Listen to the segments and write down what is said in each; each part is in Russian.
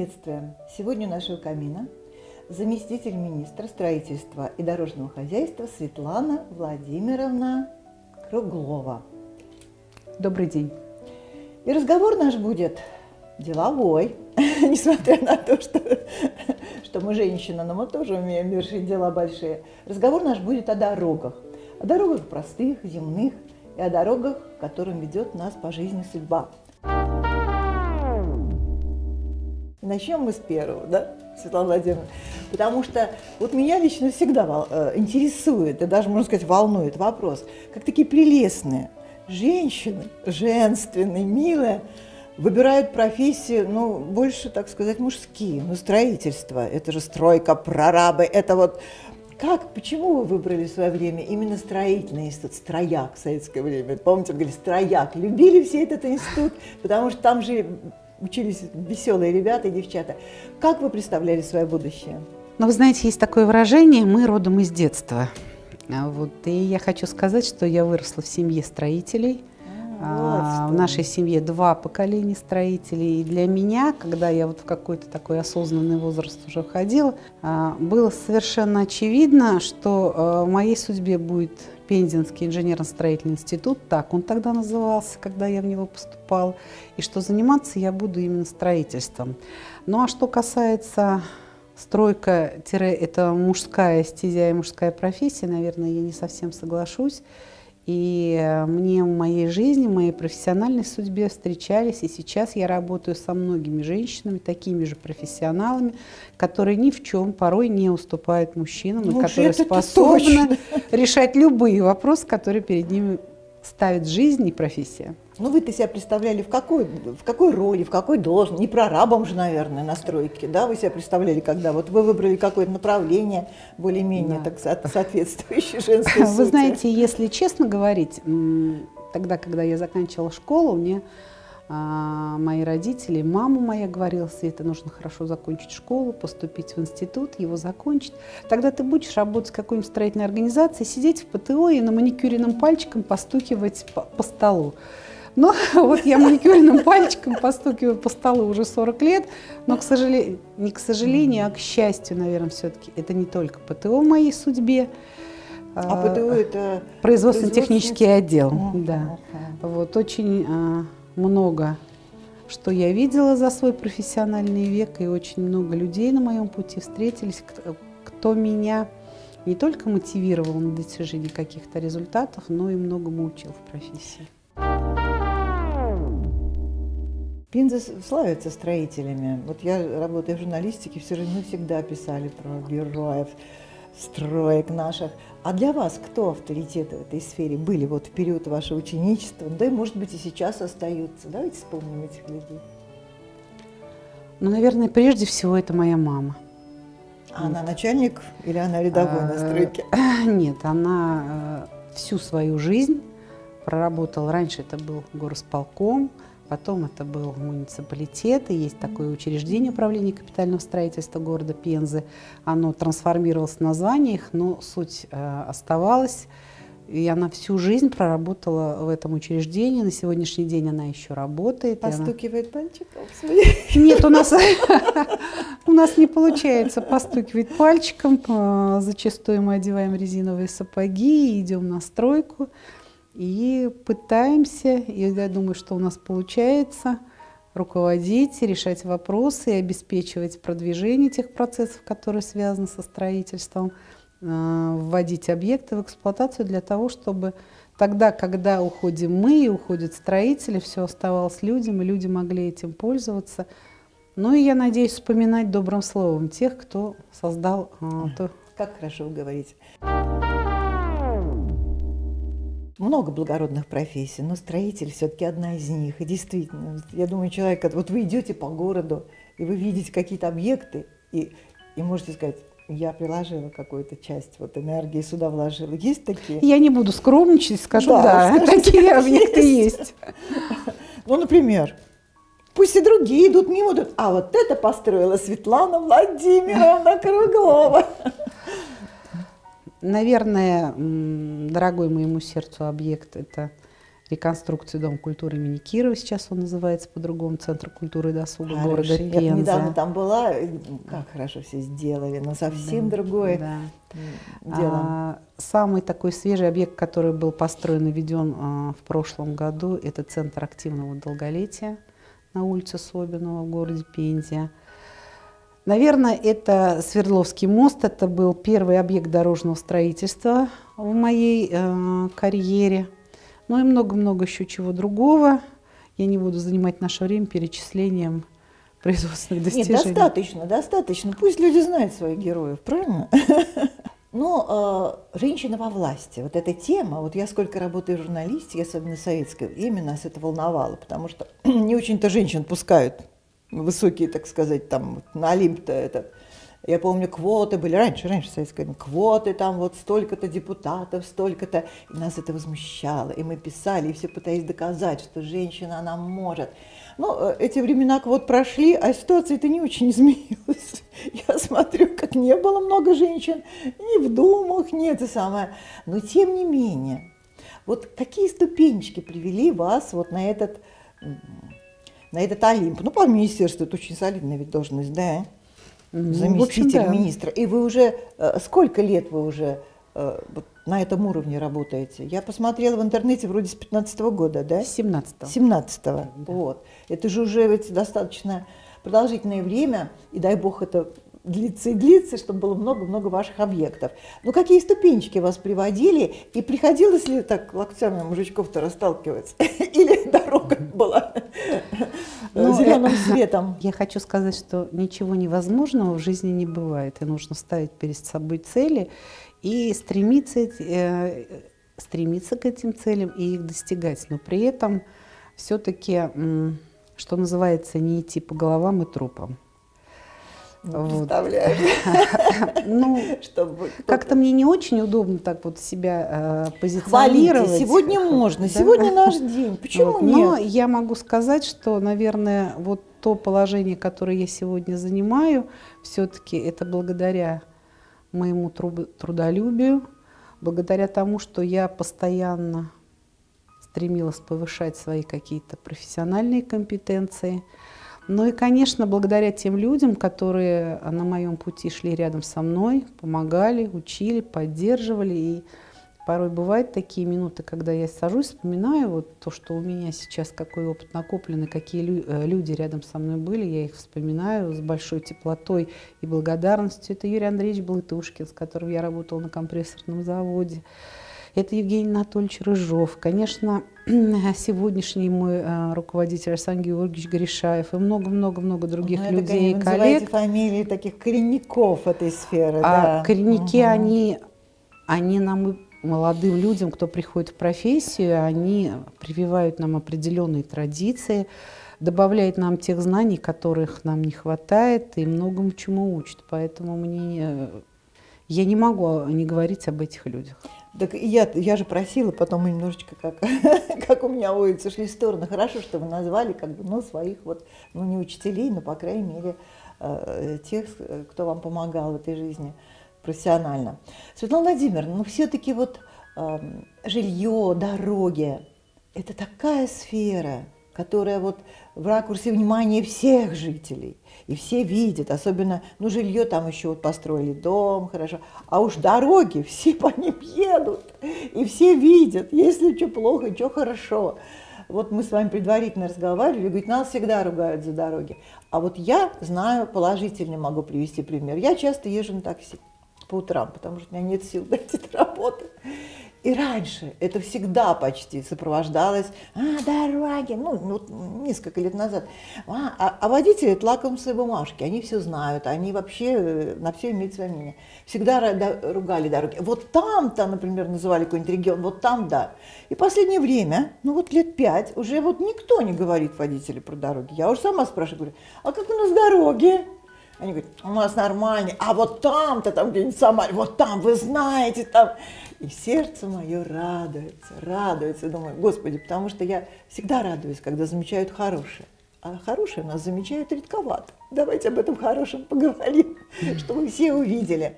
приветствуем! Сегодня у нашего камина заместитель министра строительства и дорожного хозяйства Светлана Владимировна Круглова. Добрый день. И разговор наш будет деловой, несмотря на то, что мы женщины, но мы тоже умеем вершить дела большие. Разговор наш будет о дорогах простых, земных, и о дорогах, которым ведет нас по жизни судьба. И начнем мы с первого, да, Светлана Владимировна? Потому что вот меня лично всегда интересует, и даже, можно сказать, волнует вопрос, как такие прелестные женщины, женственные, милые, выбирают профессии, ну, больше, так сказать, мужские, ну, строительство, это же стройка, прорабы, это вот... Как, почему вы выбрали в свое время именно строительный институт, строяк в советское время? Помните, вы говорили, строяк, любили все этот институт, потому что там же учились веселые ребята и девчата. Как вы представляли свое будущее? Ну, вы знаете, есть такое выражение «мы родом из детства». Вот, и я хочу сказать, что я выросла в семье строителей. В нашей семье 2 поколения строителей. И для меня, когда я вот в какой-то такой осознанный возраст уже входила, было совершенно очевидно, что в моей судьбе будет Пензенский инженерно-строительный институт, так он тогда назывался, когда я в него поступала, и что заниматься я буду именно строительством. Ну а что касается стройка – это мужская стезя и мужская профессия, наверное, я не совсем соглашусь. И мне в моей жизни, в моей профессиональной судьбе встречались, и сейчас я работаю со многими женщинами, такими же профессионалами, которые ни в чем порой не уступают мужчинам, и которые способны решать любые вопросы, которые перед ними ставит жизнь и профессия. Ну, вы-то себя представляли в какой роли, в какой должности? Не прорабом же, наверное, на стройке, да? Вы себя представляли, когда вот вы выбрали какое-то направление более-менее так соответствующее женской сути? Вы знаете, если честно говорить, тогда, когда я заканчивала школу, мне мои родители, мама моя говорила: Света, нужно хорошо закончить школу, поступить в институт, его закончить. Тогда ты будешь работать в какой-нибудь строительной организации, сидеть в ПТО и на маникюренным пальчиком постукивать по столу. Но вот я маникюренным пальчиком постукиваю по столу уже 40 лет, но, не к сожалению, а к счастью, наверное, все-таки это не только ПТО в моей судьбе. А ПТО это производственно-технический отдел. Да. Вот очень много, что я видела за свой профессиональный век, и очень много людей на моем пути встретились, кто меня не только мотивировал на достижение каких-то результатов, но и многому учил в профессии. Пенза славится строителями. Вот я, работая в журналистике, все равно всегда писали про героев строек наших. А для вас кто авторитеты в этой сфере были вот в период вашего ученичества? Да и, может быть, и сейчас остаются. Давайте вспомним этих людей. Ну, наверное, прежде всего это моя мама. А она начальник или она рядовой на стройке? Нет, она всю свою жизнь проработала. Раньше это был горосполком, потом это был муниципалитет, и есть такое учреждение управления капитального строительства города Пензы. Оно трансформировалось в названиях, но суть оставалась. И она всю жизнь проработала в этом учреждении. На сегодняшний день она еще работает. Постукивает пальчиком? Нет, у нас не получается постукивать пальчиком. Зачастую мы одеваем резиновые сапоги, идем на стройку. И пытаемся, и я думаю, что у нас получается, руководить, решать вопросы и обеспечивать продвижение тех процессов, которые связаны со строительством, вводить объекты в эксплуатацию для того, чтобы тогда, когда уходим мы и уходят строители, все оставалось людям, и люди могли этим пользоваться. Ну и я надеюсь вспоминать добрым словом тех, кто создал то. Как хорошо вы говорите. Много благородных профессий, но строитель все-таки одна из них. И действительно, я думаю, человек, вот вы идете по городу, и вы видите какие-то объекты, и можете сказать: я приложила какую-то часть вот энергии, сюда вложила. Есть такие? Я не буду скромничать, скажу, да, такие объекты есть. Ну, например, пусть и другие идут мимо, а вот это построила Светлана Владимировна Круглова. Наверное, дорогой моему сердцу объект – это реконструкцию Дома культуры имени Кирова, сейчас он называется по-другому, Центр культуры и досуга города Я Пенза. недавно там была, как хорошо все сделали, но совсем другое дело. Самый такой свежий объект, который был построен и введен в прошлом году, это Центр активного долголетия на улице Собинова в городе Пензе. Наверное, это Свердловский мост, это был первый объект дорожного строительства в моей карьере. Ну и много-много еще чего другого. Я не буду занимать наше время перечислением производственных достижений. Нет, достаточно. Пусть люди знают своих героев, правильно? Но женщина во власти, вот эта тема, вот я сколько работаю в журналистике, особенно советской, именно нас это волновало, потому что не очень-то женщин пускают высокие, так сказать, там на Олимп-то этот. Я помню, квоты были, раньше в советское время, квоты там вот столько-то депутатов, столько-то, и нас это возмущало, и мы писали, и все пытались доказать, что женщина, она может. Ну, эти времена квот прошли, а ситуация-то не очень изменилась. Я смотрю, как не было много женщин, ни в думах, ни это самое. Но тем не менее, вот какие ступенечки привели вас вот на этот Олимп? Ну, по министерству, это очень солидная ведь должность, да? Заместитель министра. И вы уже, сколько лет вы уже вот, на этом уровне работаете? Я посмотрела в интернете вроде с 15-го года, да? С 17-го. 17-го, да. Вот. Это же уже ведь достаточно продолжительное время, и дай бог это длится и длится, чтобы было много-много ваших объектов. Ну, какие ступенечки вас приводили, и приходилось ли так локтями мужичков-то расталкивать? Или дорога была зеленым светом? Я хочу сказать, что ничего невозможного в жизни не бывает, и нужно ставить перед собой цели и стремиться к этим целям и их достигать, но при этом все-таки, что называется, не идти по головам и трупам. Представляю. Ну, как-то мне не очень удобно так вот себя позиционировать. Хвалите, сегодня можно, сегодня наш день, почему нет? Но я могу сказать, что, наверное, вот то положение, которое я сегодня занимаю, все-таки это благодаря моему трудолюбию, благодаря тому, что я постоянно стремилась повышать свои какие-то профессиональные компетенции. Ну и, конечно, благодаря тем людям, которые на моем пути шли рядом со мной, помогали, учили, поддерживали. И порой бывают такие минуты, когда я сажусь, вспоминаю вот то, что у меня сейчас, какой опыт накопленный, какие люди рядом со мной были, я их вспоминаю с большой теплотой и благодарностью. Это Юрий Андреевич Блытушкин, с которым я работала на компрессорном заводе. Это Евгений Анатольевич Рыжов, конечно, сегодняшний мой руководитель Александр Георгиевич Гришаев и много-много-много других людей и коллег. Называете фамилии таких коренников этой сферы. Да. Коренники, они нам, молодым людям, кто приходит в профессию, они прививают нам определенные традиции, добавляют нам тех знаний, которых нам не хватает, и многому чему учат. Поэтому я не могу не говорить об этих людях. Так я же просила, потом немножечко, как у меня улицы шли в сторону. Хорошо, что вы назвали своих, не учителей, но, по крайней мере, тех, кто вам помогал в этой жизни профессионально. Светлана Владимировна, все-таки жилье, дороги – это такая сфера, которая в ракурсе внимания всех жителей. И все видят, особенно, жилье там еще построили дом, хорошо, а уж дороги, все по ним едут, и все видят, если что плохо, что хорошо. Вот мы с вами предварительно разговаривали, говорит, нас всегда ругают за дороги. А вот я знаю, положительно могу привести пример. Я часто езжу на такси по утрам, потому что у меня нет сил дойти до работы. И раньше это всегда почти сопровождалось дороги, несколько лет назад. А водители – это лакомые бумажки, они все знают, они вообще на все имеют свое мнение. Всегда ругали дороги. Вот там-то, например, называли какой-нибудь регион, вот там, да. И в последнее время, лет 5, уже никто не говорит водителю про дороги. Я уже сама спрашиваю, говорю, а как у нас дороги? Они говорят, у нас нормальные, а вот там-то, там где-нибудь в Самаре, вот там, вы знаете, там. И сердце мое радуется. Думаю, Господи, потому что я всегда радуюсь, когда замечают хорошее. А хорошее у нас замечают редковато. Давайте об этом хорошем поговорим, чтобы все увидели.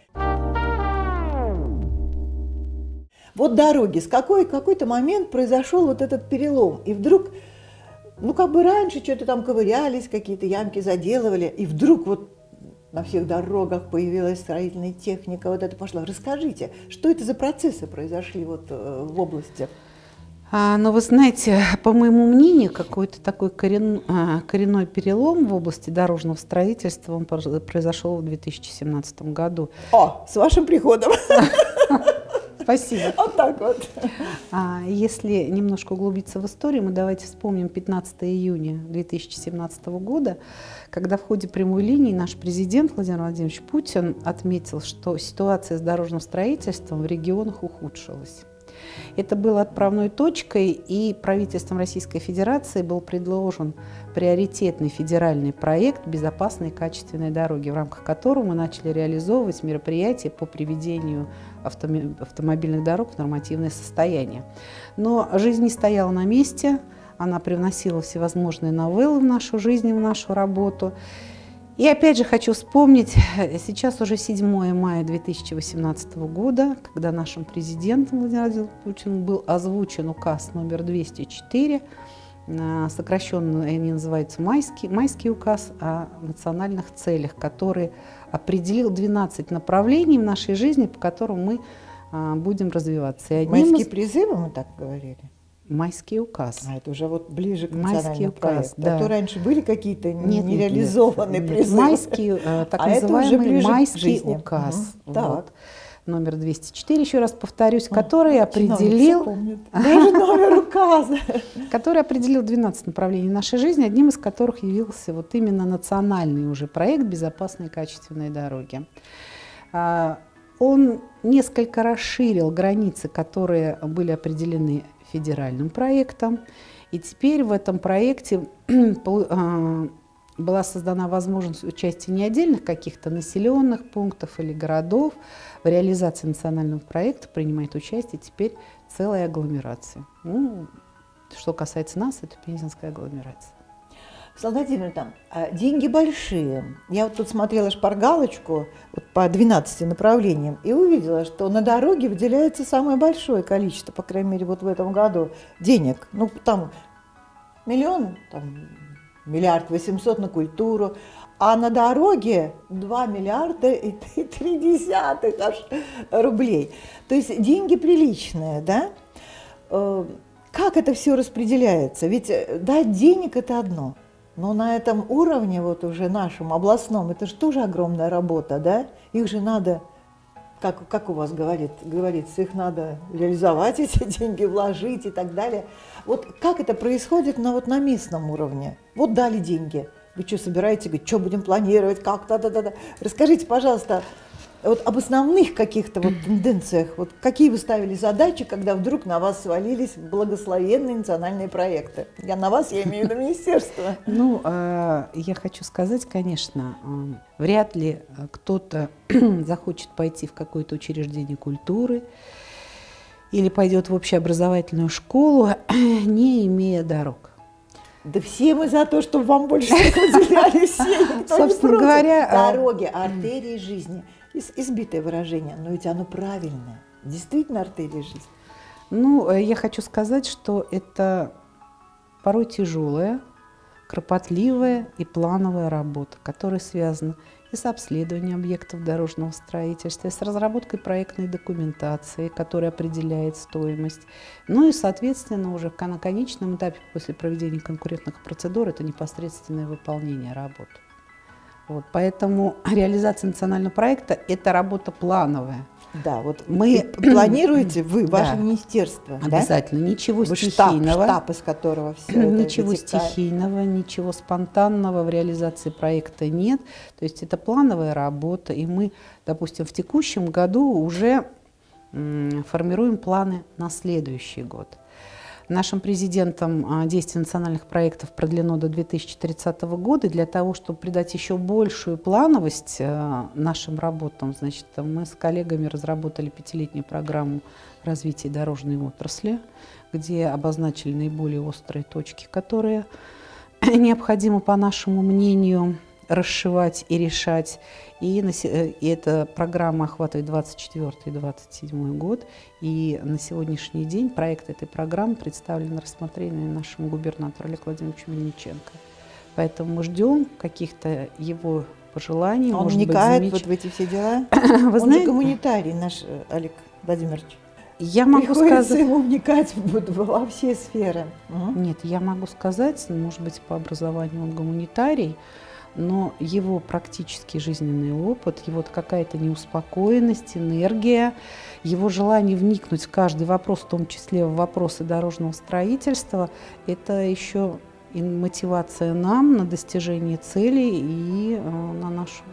Вот дороги, какой-то момент произошел вот этот перелом, и вдруг, ну как бы раньше что-то там ковырялись, какие-то ямки заделывали, и вдруг вот на всех дорогах появилась строительная техника, вот это пошло. Расскажите, что это за процессы произошли вот в области? Ну, вы знаете, по моему мнению, какой-то такой коренной перелом в области дорожного строительства он произошел в 2017 году. О, с вашим приходом! Спасибо. Вот так вот. Если немножко углубиться в историю, мы давайте вспомним 15 июня 2017 года, когда в ходе прямой линии наш президент Владимир Владимирович Путин отметил, что ситуация с дорожным строительством в регионах ухудшилась. Это было отправной точкой, и правительством Российской Федерации был предложен приоритетный федеральный проект «Безопасные и качественные дороги», в рамках которого мы начали реализовывать мероприятия по приведению автомобильных дорог в нормативное состояние. Но жизнь не стояла на месте, она привносила всевозможные новеллы в нашу жизнь, в нашу работу. И опять же хочу вспомнить, сейчас уже 7 мая 2018 года, когда нашим президентом Владимиром Путиным был озвучен указ номер 204, сокращенно они называются майский указ о национальных целях, который определил 12 направлений в нашей жизни, по которым мы будем развиваться. Майские призывы, мы так говорили? Майский указ. Это уже вот ближе к национальному проекту. Да. А то раньше были какие-то нереализованные призывы. Майский, так называемый майский указ. Так. Номер 204, еще раз повторюсь, который определил... Даже номер указа. Который определил 12 направлений нашей жизни, одним из которых явился вот именно национальный уже проект «Безопасные и качественные дороги». Он несколько расширил границы, которые были определены федеральным проектом. И теперь в этом проекте была создана возможность участия не отдельных каких-то населенных пунктов или городов. В реализации национального проекта принимает участие теперь целая агломерация. Ну, что касается нас, это Пензенская агломерация. Светлана Владимировна, деньги большие. Я вот тут смотрела шпаргалочку вот по 12 направлениям и увидела, что на дороге выделяется самое большое количество, по крайней мере, вот в этом году, денег. Ну, там миллион, там 1 800 000 на культуру, а на дороге 2 миллиарда и 3 аж рублей. То есть деньги приличные, да? Как это все распределяется? Ведь дать денег – это одно. Но на этом уровне, вот уже нашем, областном, это же тоже огромная работа, да? Их же надо, как у вас говорится, их надо реализовать, эти деньги вложить и так далее. Вот как это происходит на местном уровне? Вот дали деньги, вы что собираете, говорите, что будем планировать, как, да-да-да. Расскажите, пожалуйста, вот об основных каких-то вот тенденциях, вот какие вы ставили задачи, когда вдруг на вас свалились благословенные национальные проекты? Я имею в виду министерство. Ну, я хочу сказать, конечно, вряд ли кто-то захочет пойти в какое-то учреждение культуры или пойдет в общеобразовательную школу, не имея дорог. Да все мы за то, чтобы вам больше уделяли, все, никто не против. Говоря, дороги, артерии жизни. Избитое выражение, но ведь оно правильное. Действительно артерия жизни. Ну, я хочу сказать, что это порой тяжелая, кропотливая и плановая работа, которая связана и с обследованием объектов дорожного строительства, и с разработкой проектной документации, которая определяет стоимость. Ну и, соответственно, уже на конечном этапе после проведения конкурентных процедур это непосредственное выполнение работы. Вот, поэтому реализация национального проекта – это работа плановая. Да, вот мы планируете, ваше министерство, обязательно, да? Ничего стихийного. Штаб, из которого все ничего стихийного, ничего спонтанного в реализации проекта нет. То есть это плановая работа, и мы, допустим, в текущем году уже формируем планы на следующий год. Нашим президентом действие национальных проектов продлено до 2030 года. Для того, чтобы придать еще большую плановость нашим работам, значит, мы с коллегами разработали 5-летнюю программу развития дорожной отрасли, где обозначили наиболее острые точки, которые необходимы, по нашему мнению, расшивать и решать. И эта программа охватывает 24-27 год. И на сегодняшний день проект этой программы представлен на рассмотрение нашему губернатору Олегу Владимировичу Мельниченко. Поэтому мы ждем каких-то его пожеланий. Он вникает вот в эти все дела. Вы знаете, же гуманитарий наш Олег Владимирович. Я могу сказать, ему вникать во все сферы. Нет, я могу сказать, может быть, по образованию он гуманитарий, но его практический жизненный опыт, его какая-то неуспокоенность, энергия, его желание вникнуть в каждый вопрос, в том числе в вопросы дорожного строительства, это еще и мотивация нам на достижение целей и на нашу,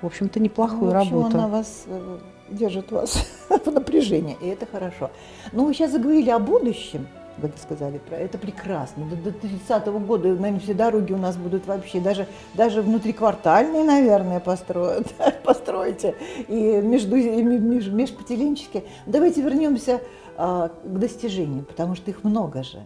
в общем-то, неплохую работу. Она вас держит вас в напряжении, и это хорошо. Но вы сейчас заговорили о будущем, вы сказали про это прекрасно. До 30-го года, наверное, все дороги у нас будут вообще, даже внутриквартальные, наверное, построите, и межпоселенческие. Давайте вернемся к достижениям, потому что их много же.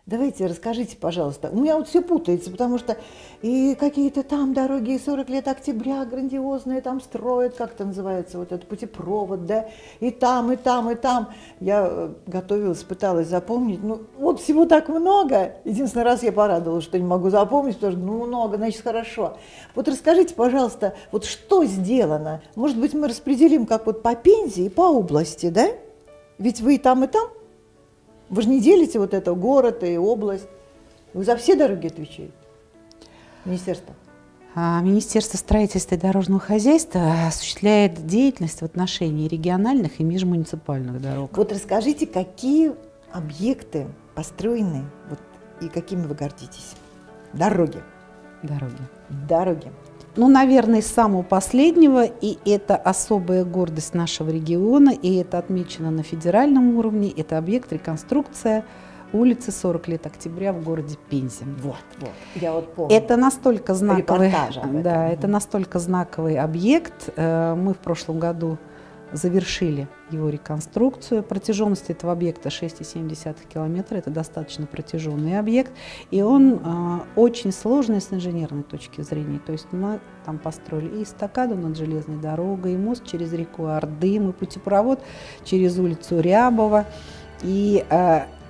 Давайте расскажите, пожалуйста. У меня вот все путается, потому что и какие-то там дороги, 40 лет октября грандиозные там строят, как это называется, вот этот путепровод, да, и там, и там, и там. Я готовилась, пыталась запомнить, ну, вот всего так много. Единственный раз я порадовалась, что не могу запомнить, потому что, ну, много, значит, хорошо. Вот расскажите, пожалуйста, вот что сделано? Может быть, мы распределим как вот по Пензе и по области, да? Ведь вы и там, и там. Вы же не делите вот это город и область. Вы за все дороги отвечаете? Министерство? Министерство строительства и дорожного хозяйства осуществляет деятельность в отношении региональных и межмуниципальных дорог. Вот расскажите, какие объекты построены вот, и какими вы гордитесь? Дороги. Дороги. Ну, наверное, из самого последнего, и это особая гордость нашего региона, и это отмечено на федеральном уровне, это объект реконструкция улицы 40 лет октября в городе Пензе. Вот, я вот помню. Это настолько знаковый, да, это настолько знаковый объект. Мы в прошлом году завершили его реконструкцию. Протяженность этого объекта 6,7 километра. Это достаточно протяженный объект. И он очень сложный с инженерной точки зрения. То есть мы там построили и эстакаду над железной дорогой, и мост через реку Ордым, и путепровод через улицу Рябова. И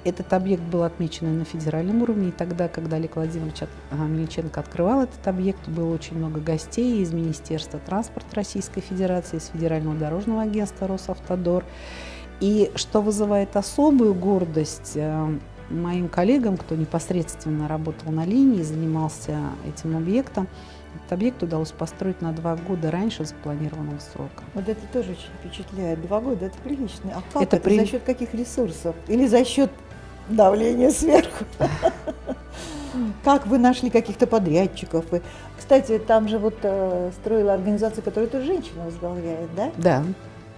этот объект был отмечен и на федеральном уровне. И тогда, когда Олег Владимирович Мельниченко открывал этот объект, было очень много гостей из Министерства транспорта Российской Федерации, из Федерального дорожного агентства «Росавтодор». И что вызывает особую гордость моим коллегам, кто непосредственно работал на линии, занимался этим объектом, этот объект удалось построить на 2 года раньше запланированного срока. Вот это тоже очень впечатляет. 2 года – это прилично. А как это за счет каких ресурсов? Или за счет давления сверху? Как вы нашли каких-то подрядчиков? Кстати, там же вот строила организация, которую тоже женщина возглавляет, да? Да.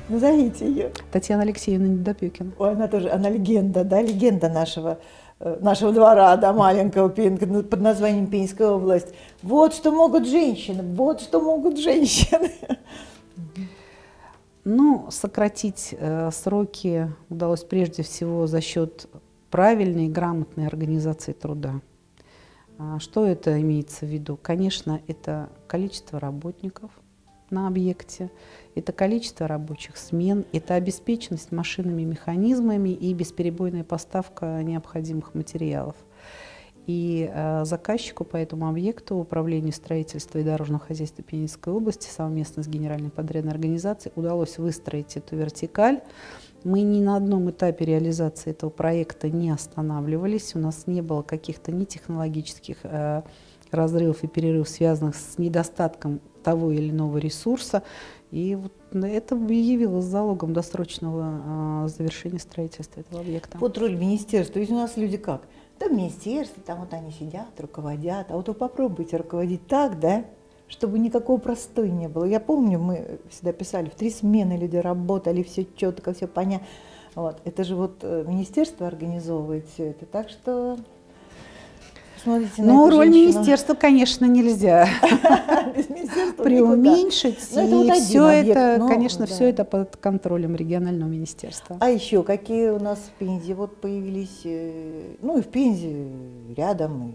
Назовите ее. Татьяна Алексеевна Недопекина. Ой, она легенда, да, легенда нашего двора, да, маленького под названием Пензенская область. Вот что могут женщины, вот что могут женщины. Ну, сократить сроки удалось прежде всего за счет правильной и грамотной организации труда. Что это имеется в виду? Конечно, это количество работников на объекте, это количество рабочих смен, это обеспеченность машинами, механизмами и бесперебойная поставка необходимых материалов. И заказчику по этому объекту, Управлению строительства и дорожного хозяйства Пензенской области совместно с Генеральной подрядной организацией удалось выстроить эту вертикаль. Мы ни на одном этапе реализации этого проекта не останавливались, у нас не было каких-то ни технологических разрывов и перерывов, связанных с недостатком того или иного ресурса. И вот это явилось залогом досрочного завершения строительства этого объекта. Вот роль министерства. Ведь у нас люди как? Да в министерстве, там вот они сидят, руководят. А вот вы попробуйте руководить так, да, чтобы никакого простоя не было. Я помню, мы всегда писали, в 3 смены люди работали, все четко, все понятно. Вот. Это же вот министерство организовывает все это. Так что смотрите на Но эту роль женщину. министерства, конечно, нельзя преуменьшить. И все это, конечно, все это под контролем регионального министерства. А еще какие у нас в Пензе вот появились, ну и в Пензе рядом.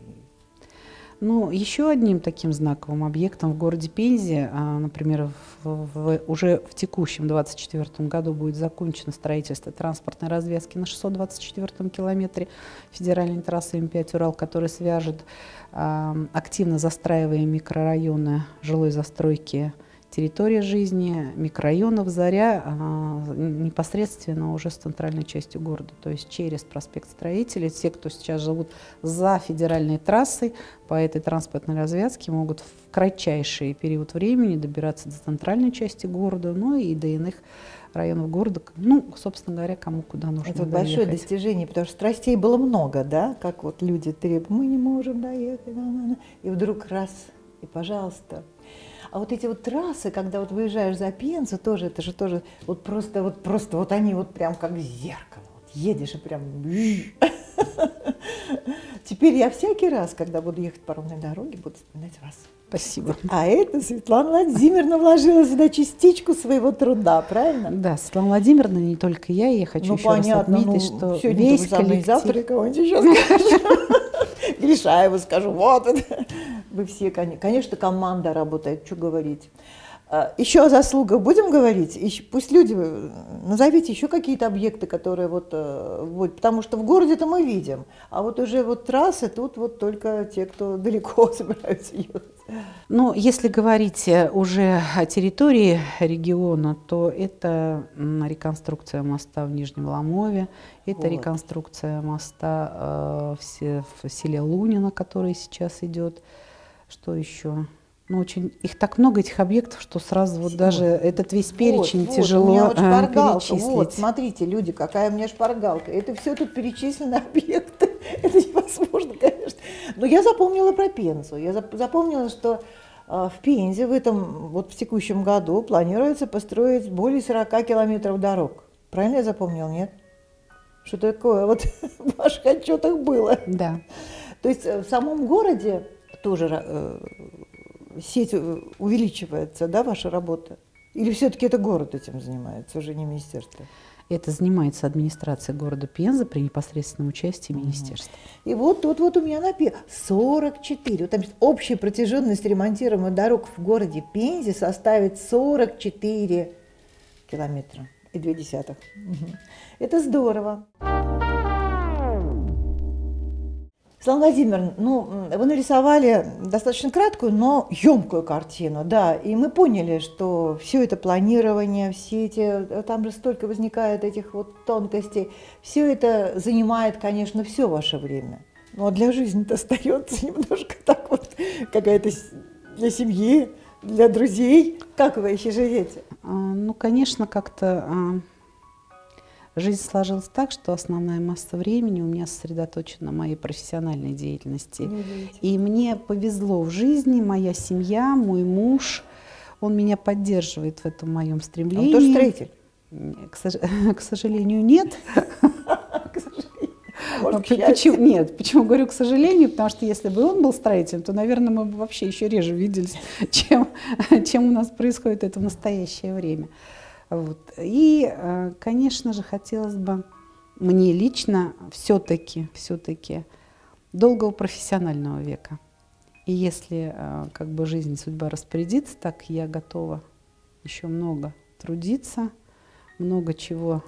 Ну, еще одним таким знаковым объектом в городе Пензе, например, уже в текущем 2024 году будет закончено строительство транспортной развязки на 624 километре федеральной трассы М5 Урал, которая свяжет активно застраиваемые микрорайоны жилой застройки, территория жизни, микрорайонов Заря непосредственно уже с центральной частью города, то есть через проспект Строителей. Те, кто сейчас живут за федеральной трассой, по этой транспортной развязке могут в кратчайший период времени добираться до центральной части города, ну и до иных районов города, ну, собственно говоря, кому куда нужно Это доехать. большое достижение, потому что страстей было много, да, как вот люди требуют, мы не можем доехать, и вдруг раз, и пожалуйста. А вот эти вот трассы, когда вот выезжаешь за Пензу, тоже, это же тоже вот просто вот они вот прям как зеркало. Вот едешь и прям... Теперь я всякий раз, когда буду ехать по ровной дороге, буду вспоминать вас. Спасибо. А это Светлана Владимировна вложила сюда частичку своего труда, правильно? Да, Светлана Владимировна, не только я хочу еще раз отметить, что весь коллектив... Завтра кого-нибудь еще скажу. Гришаеву скажу, вот это. Вы все, конечно, команда работает, что говорить. Еще о заслугах будем говорить? Пусть люди, назовите еще какие-то объекты, которые вот, потому что в городе-то мы видим, а вот уже вот трассы тут вот только те, кто далеко собираются ехать. Ну, если говорить уже о территории региона, то это реконструкция моста в Нижнем Ломове, это вот реконструкция моста в селе Лунина, который сейчас идет. Что еще? Ну, очень, их так много, этих объектов, что сразу вот даже этот весь перечень тяжело у меня вот шпаргалка, перечислить. Вот, смотрите, люди, какая у меня шпаргалка. Это все тут перечислены объекты. Это невозможно, конечно. Но я запомнила про Пензу. Я запомнила, что в Пензе в текущем году планируется построить более 40 километров дорог. Правильно я запомнила, нет? Что такое вот в ваших отчетах было? Да. То есть в самом городе тоже сеть увеличивается, да, ваша работа? Или все-таки это город этим занимается, уже не министерство? Это занимается администрация города Пенза при непосредственном участии министерства. И вот тут вот у меня написано 44. Вот там общая протяженность ремонтируемых дорог в городе Пензе составит 44 километра и 0,2. Это здорово. Светлана Владимировна, вы нарисовали достаточно краткую, но емкую картину, да, и мы поняли, что все это планирование, там же столько возникает этих вот тонкостей, все это занимает, конечно, все ваше время. Ну, а для жизни-то остается немножко так вот, какая-то для семьи, для друзей. Как вы еще живете? Ну, конечно, как-то... Жизнь сложилась так, что основная масса времени у меня сосредоточена на моей профессиональной деятельности. И мне повезло в жизни, моя семья, мой муж, он меня поддерживает в этом моем стремлении. Он тоже строитель? К сожалению, нет. Нет, почему говорю к сожалению? Потому что если бы он был строителем, то, наверное, мы бы вообще еще реже виделись, чем у нас происходит это в настоящее время. Вот. И, конечно же, хотелось бы мне лично все-таки долгого профессионального века. И если как бы жизнь и судьба распорядится, так я готова еще много трудиться, много чего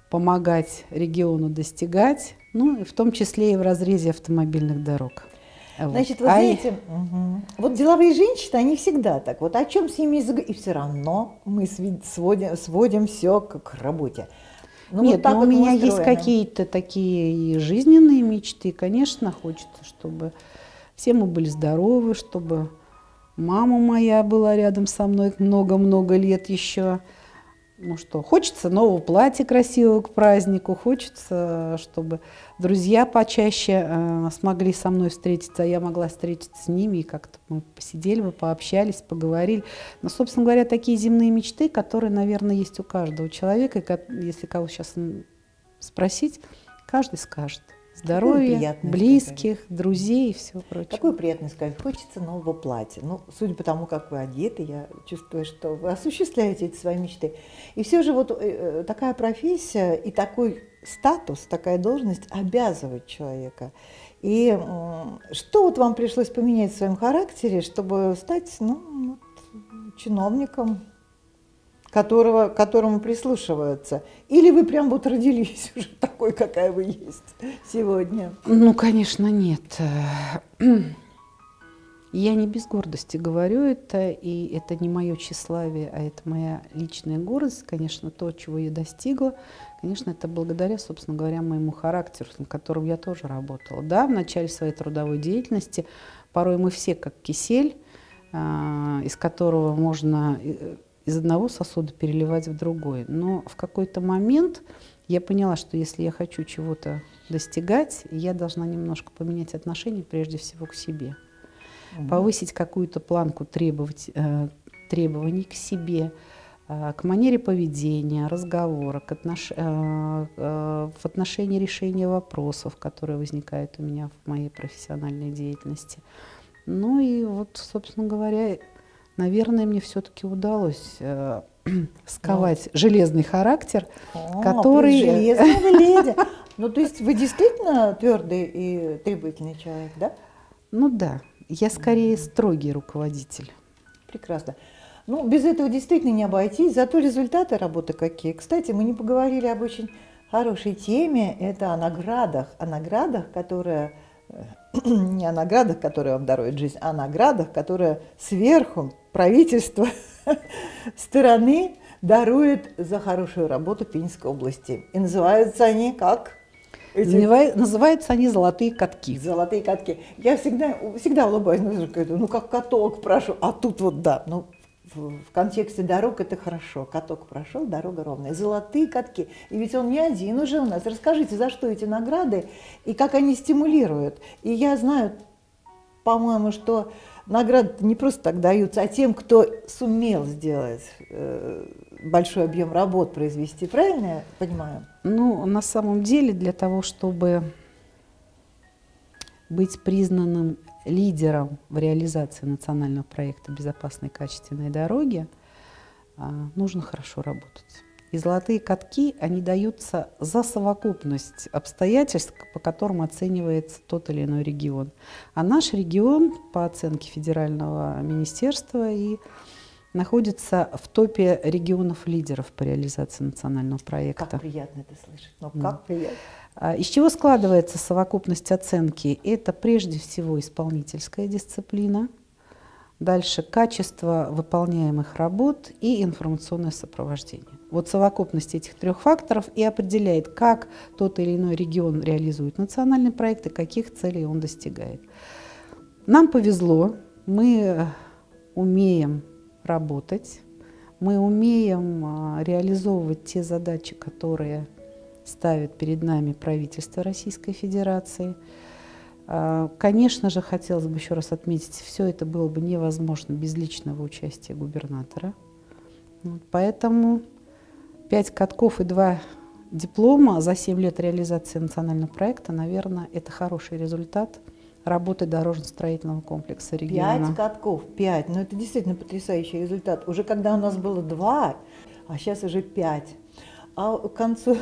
помогать региону достигать, ну и в том числе и в разрезе автомобильных дорог. Значит, вот знаете, вот деловые женщины, они всегда так, вот о чем с ними и все равно мы сводим все к работе. Нет, но у меня есть какие-то такие жизненные мечты. Конечно, хочется, чтобы все мы были здоровы, чтобы мама моя была рядом со мной много-много лет еще. Ну что, хочется нового платья красивого к празднику, хочется, чтобы друзья почаще смогли со мной встретиться, а я могла встретиться с ними, и как-то мы посидели бы, пообщались, поговорили. Но, собственно говоря, такие земные мечты, которые, наверное, есть у каждого человека, и если кого сейчас спросить, каждый скажет. Здоровья, близких, друзей и все прочее. Какое приятное сказать. Хочется нового платья. Ну, судя по тому, как вы одеты, я чувствую, что вы осуществляете эти свои мечты. И все же вот такая профессия и такой статус, такая должность обязывает человека. И что вот вам пришлось поменять в своем характере, чтобы стать, ну, вот, чиновником, которому прислушиваются? Или вы прям вот родились уже такой, какая вы есть сегодня? Ну, конечно, нет. Я не без гордости говорю это, и это не мое тщеславие, а это моя личная гордость. Конечно, то, чего я достигла, конечно, это благодаря, собственно говоря, моему характеру, над которым я тоже работала. Да, в начале своей трудовой деятельности порой мы все как кисель, из которого можно из одного сосуда переливать в другой. Но в какой-то момент я поняла, что если я хочу чего-то достигать, я должна немножко поменять отношение прежде всего к себе. Повысить какую-то планку требований к себе, к манере поведения, разговора, в отношении решения вопросов, которые возникают у меня в моей профессиональной деятельности. Ну и вот, собственно говоря, наверное, мне все-таки удалось сковать железный характер, который... Железная леди! Ну, то есть вы действительно твердый и требовательный человек, да? Ну да. Я скорее строгий руководитель. Прекрасно. Ну, без этого действительно не обойтись, зато результаты работы какие. Кстати, мы не поговорили об очень хорошей теме, это о наградах, которые, не о наградах, которые вам дарует жизнь, а о наградах, которые сверху правительство стороны дарует за хорошую работу в Пензенской области. И называются они как? Называются они «золотые катки». Золотые катки. Я всегда улыбаюсь, ну как каток прошу, а тут вот да, ну в контексте дорог это хорошо. Каток прошел, дорога ровная. Золотые катки. И ведь он не один уже у нас. Расскажите, за что эти награды и как они стимулируют. И я знаю, по-моему, что награды не просто так даются, а тем, кто сумел сделать большой объем работ, произвести. Правильно я понимаю? Ну, на самом деле, для того, чтобы быть признанным лидером в реализации национального проекта «Безопасные и качественные дороги», нужно хорошо работать. И золотые катки, они даются за совокупность обстоятельств, по которым оценивается тот или иной регион. А наш регион, по оценке Федерального министерства, и находится в топе регионов-лидеров по реализации национального проекта. Как приятно это слышать. Ну, как приятно. Из чего складывается совокупность оценки? Это прежде всего исполнительская дисциплина, дальше качество выполняемых работ и информационное сопровождение. Вот совокупность этих трех факторов и определяет, как тот или иной регион реализует национальный проект и каких целей он достигает. Нам повезло, мы умеем работать, мы умеем реализовывать те задачи, которые ставит перед нами правительство Российской Федерации. Конечно же, хотелось бы еще раз отметить, все это было бы невозможно без личного участия губернатора. Вот, поэтому 5 катков и 2 диплома за 7 лет реализации национального проекта, наверное, это хороший результат работы дорожно-строительного комплекса региона. 5 катков, 5. Ну, это действительно потрясающий результат. Уже когда у нас было 2, а сейчас уже 5. А к концу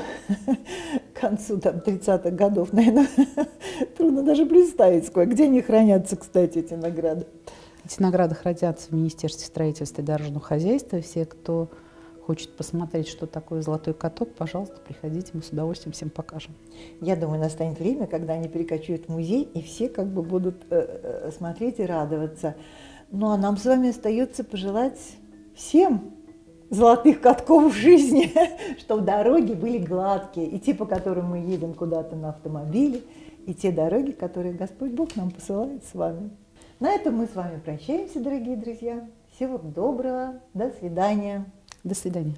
там, 30-х годов, наверное, трудно даже представить, где они хранятся, кстати, эти награды. Эти награды хранятся в Министерстве строительства и дорожного хозяйства. Все, кто хочет посмотреть, что такое золотой каток, пожалуйста, приходите, мы с удовольствием всем покажем. Я думаю, настанет время, когда они перекочуют в музей, и все как бы будут смотреть и радоваться. Ну, а нам с вами остается пожелать всем золотых катков в жизни, чтобы дороги были гладкие, и те, по которым мы едем куда-то на автомобиле, и те дороги, которые Господь Бог нам посылает с вами. На этом мы с вами прощаемся, дорогие друзья. Всего доброго, до свидания. До свидания.